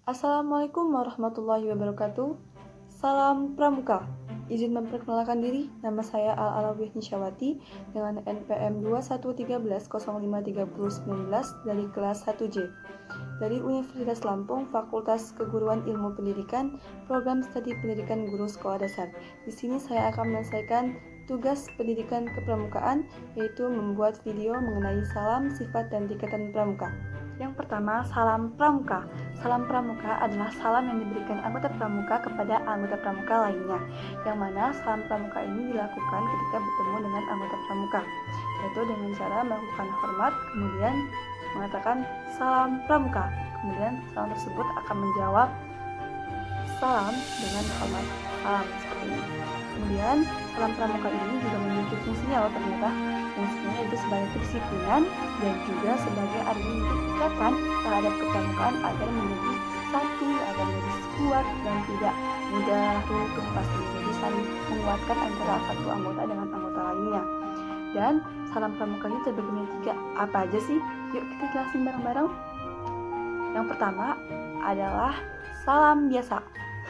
Assalamualaikum warahmatullahi wabarakatuh. Salam Pramuka. Izin memperkenalkan diri, nama saya Al-Alawiyah Nisyawati dengan NPM 2113053019 dari kelas 1J dari Universitas Lampung, Fakultas Keguruan Ilmu Pendidikan, Program Studi Pendidikan Guru Sekolah Dasar. Di sini saya akan menyelesaikan tugas pendidikan kepramukaan, yaitu membuat video mengenai salam, sifat, dan tingkatan pramuka. Yang pertama, salam pramuka. Salam pramuka adalah salam yang diberikan anggota pramuka kepada anggota pramuka lainnya, yang mana salam pramuka ini dilakukan ketika bertemu dengan anggota pramuka, yaitu dengan cara melakukan hormat, kemudian mengatakan salam pramuka. Kemudian salam tersebut akan menjawab salam dengan hormat salam seperti ini. Kemudian salam pramuka ini juga memiliki fungsinya loh ternyata. Fungsinya itu sebagai kedisiplinan dan juga sebagai argumen ikatan terhadap kepramukaan agar menjadi satu, agar menjadi kuat dan tidak mudah runtuh pasti. Jadi saling menguatkan antara satu anggota dengan anggota lainnya. Dan salam pramuka ini terbagi menjadi 3. Apa aja sih? Yuk kita jelasin bareng-bareng. Yang pertama adalah salam biasa.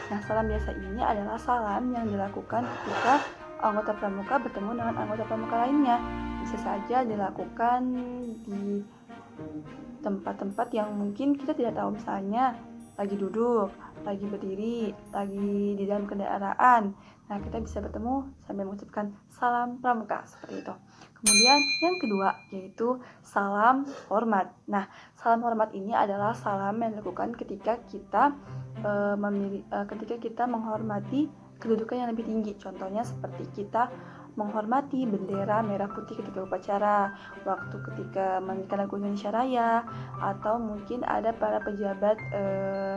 Nah, salam biasa ini adalah salam yang dilakukan ketika anggota pramuka bertemu dengan anggota pramuka lainnya. Bisa saja dilakukan di tempat-tempat yang mungkin kita tidak tahu, misalnya lagi duduk, lagi berdiri, lagi di dalam kendaraan. Nah, kita bisa bertemu sambil mengucapkan salam pramuka seperti itu. Kemudian yang kedua yaitu salam hormat. Nah, salam hormat ini adalah salam yang dilakukan ketika kita ketika kita menghormati kedudukan yang lebih tinggi. Contohnya seperti kita menghormati bendera merah putih ketika upacara, waktu ketika menyanyikan lagu Indonesia Raya, atau mungkin ada para pejabat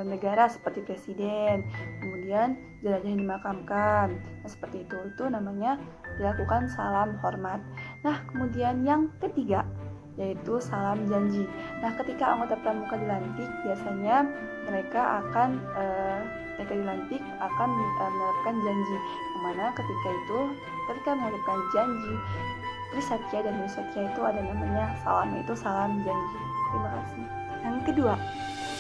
negara seperti presiden, kemudian jenazah yang dimakamkan. Nah, seperti itu namanya dilakukan salam hormat. Nah, kemudian yang ketiga yaitu salam janji. Nah, ketika anggota pramuka dilantik, biasanya mereka akan menerapkan janji, yang mana ketika mengucapkan janji Trisatya dan Wisatya itu ada namanya salam, yaitu salam janji. Terima kasih. Yang kedua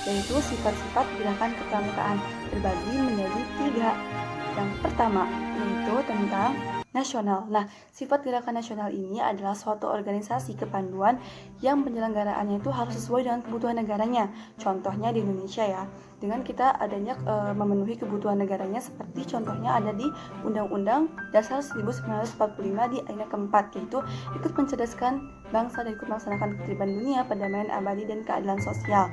yaitu sifat-sifat gerakan kepramukaan, terbagi menjadi 3. Yang pertama yaitu tentang nasional. Nah, sifat gerakan nasional ini adalah suatu organisasi kepanduan yang penyelenggaraannya itu harus sesuai dengan kebutuhan negaranya. Contohnya di Indonesia ya, dengan kita adanya memenuhi kebutuhan negaranya, seperti contohnya ada di Undang-Undang Dasar 1945 di ayat keempat, yaitu ikut mencerdaskan bangsa dan ikut melaksanakan ketertiban dunia, perdamaian abadi, dan keadilan sosial.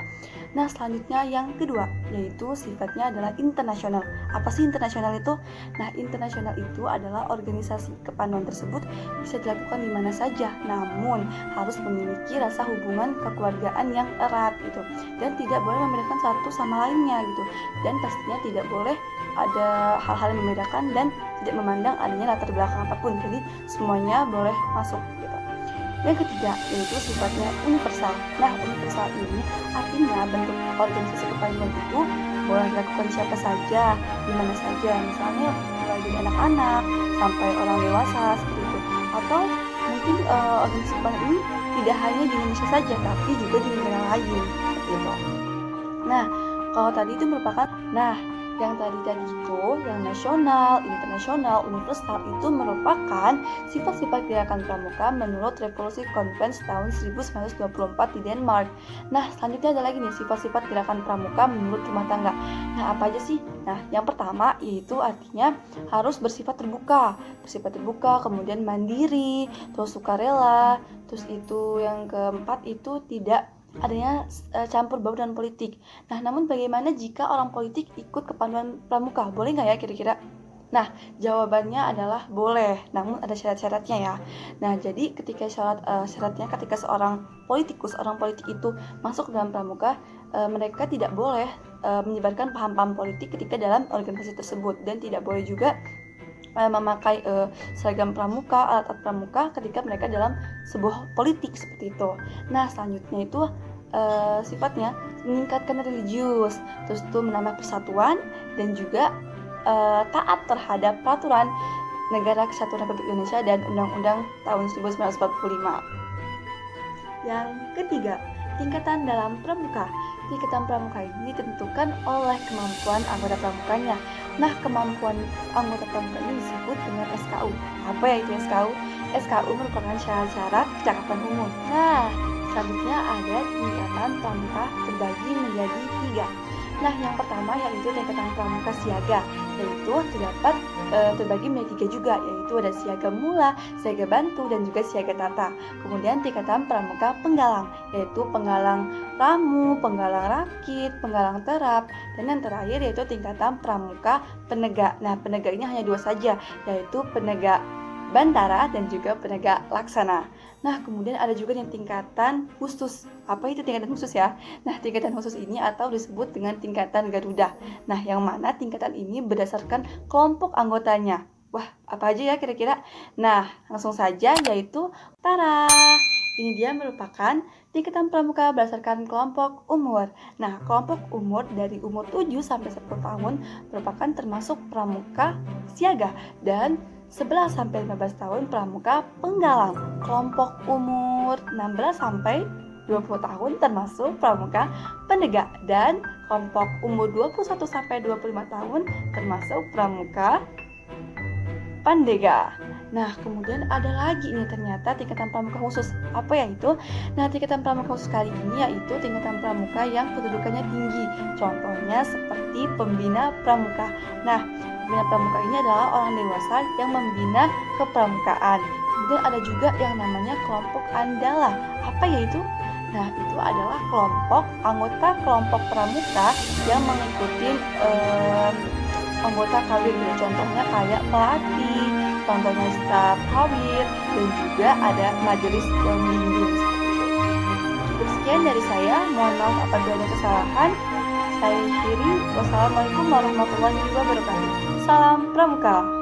Nah, selanjutnya yang kedua yaitu sifatnya adalah internasional. Apa sih internasional itu? Nah, internasional itu adalah organisasi kepanduan tersebut bisa dilakukan di mana saja, namun harus memiliki rasa hubungan kekeluargaan yang erat gitu, dan tidak boleh membedakan satu sama lainnya gitu, dan pastinya tidak boleh ada hal-hal yang membedakan dan tidak memandang adanya latar belakang apapun, jadi semuanya boleh masuk gitu. Yang ketiga yaitu sifatnya universal. Nah, universal ini artinya bentuk organisasi kepanduan itu boleh dilakukan siapa saja, di mana saja, misalnya mulai dari anak-anak sampai orang dewasa seperti itu. Atau mungkin organisasi kepanduan ini tidak hanya di Indonesia saja, tapi juga di negara lain seperti itu. Nah, kalau tadi itu merupakan yang tadi itu, yang nasional, internasional, universal itu merupakan sifat-sifat gerakan pramuka menurut Revolusi Konvens tahun 1924 di Denmark. Nah, selanjutnya ada lagi nih sifat-sifat gerakan pramuka menurut rumah tangga. Nah, apa aja sih? Nah, yang pertama yaitu artinya harus bersifat terbuka, kemudian mandiri, terus sukarela, terus itu yang keempat itu tidak adanya campur baur dengan politik. Nah, namun bagaimana jika orang politik ikut kepanduan pramuka? Boleh nggak ya kira-kira? Nah, jawabannya adalah boleh, namun ada syarat-syaratnya ya. Nah, jadi ketika syaratnya ketika orang politik itu masuk ke dalam pramuka, mereka tidak boleh menyebarkan paham-paham politik ketika dalam organisasi tersebut, dan tidak boleh juga memakai seragam pramuka, alat-alat pramuka ketika mereka dalam sebuah politik seperti itu. Nah, selanjutnya itu sifatnya meningkatkan religius, terus itu menambah persatuan dan juga taat terhadap peraturan Negara Kesatuan Republik Indonesia dan Undang-Undang tahun 1945. Yang ketiga tingkatan dalam pramuka. Tingkatan pramuka ini ditentukan oleh kemampuan anggota pramukanya. Nah, kemampuan anggota pramuka ini disebut dengan SKU. Apa ya itu SKU? SKU merupakan syarat-syarat kecakapan umum. Nah, selanjutnya ada tingkatan pramuka terbagi menjadi 3. Nah, yang pertama yaitu tingkatan pramuka siaga, yaitu terdapat terbagi menjadi 3 juga, yaitu ada siaga mula, siaga bantu, dan juga siaga tata. Kemudian tingkatan pramuka penggalang, yaitu penggalang ramu, penggalang rakit, penggalang terap, dan yang terakhir yaitu tingkatan pramuka penegak. Nah, penegak ini hanya 2 saja, yaitu penegak bantara dan juga penegak laksana. Nah, kemudian ada juga yang tingkatan khusus. Apa itu tingkatan khusus ya? Nah, tingkatan khusus ini atau disebut dengan tingkatan Garuda. Nah, yang mana tingkatan ini berdasarkan kelompok anggotanya. Wah, apa aja ya kira-kira? Nah, langsung saja yaitu Tara. Ini dia merupakan tingkatan pramuka berdasarkan kelompok umur. Nah, kelompok umur dari umur 7 sampai 10 tahun merupakan termasuk pramuka siaga dan 11 sampai 15 tahun pramuka penggalang. Kelompok umur 16 sampai 20 tahun termasuk pramuka penegak dan kelompok umur 21 sampai 25 tahun termasuk pramuka pandega. Nah, kemudian ada lagi nih ternyata tingkatan pramuka khusus. Apa ya itu? Nah, tingkatan pramuka khusus kali ini yaitu tingkatan pramuka yang kedudukannya tinggi. Contohnya seperti pembina pramuka. Nah, pembina pramuka ini adalah orang dewasa yang membina kepramukaan. Kemudian ada juga yang namanya kelompok andala. Apa ya itu? Nah, itu adalah anggota kelompok pramuka yang mengikuti anggota kawin. Contohnya kayak pelatih, contohnya staf kawin, dan juga ada majelis pembimbing. Cukup sekian dari saya. Mohon maaf apabila ada kesalahan. Saya akhiri. Wassalamualaikum warahmatullahi wabarakatuh. Salam Pramuka.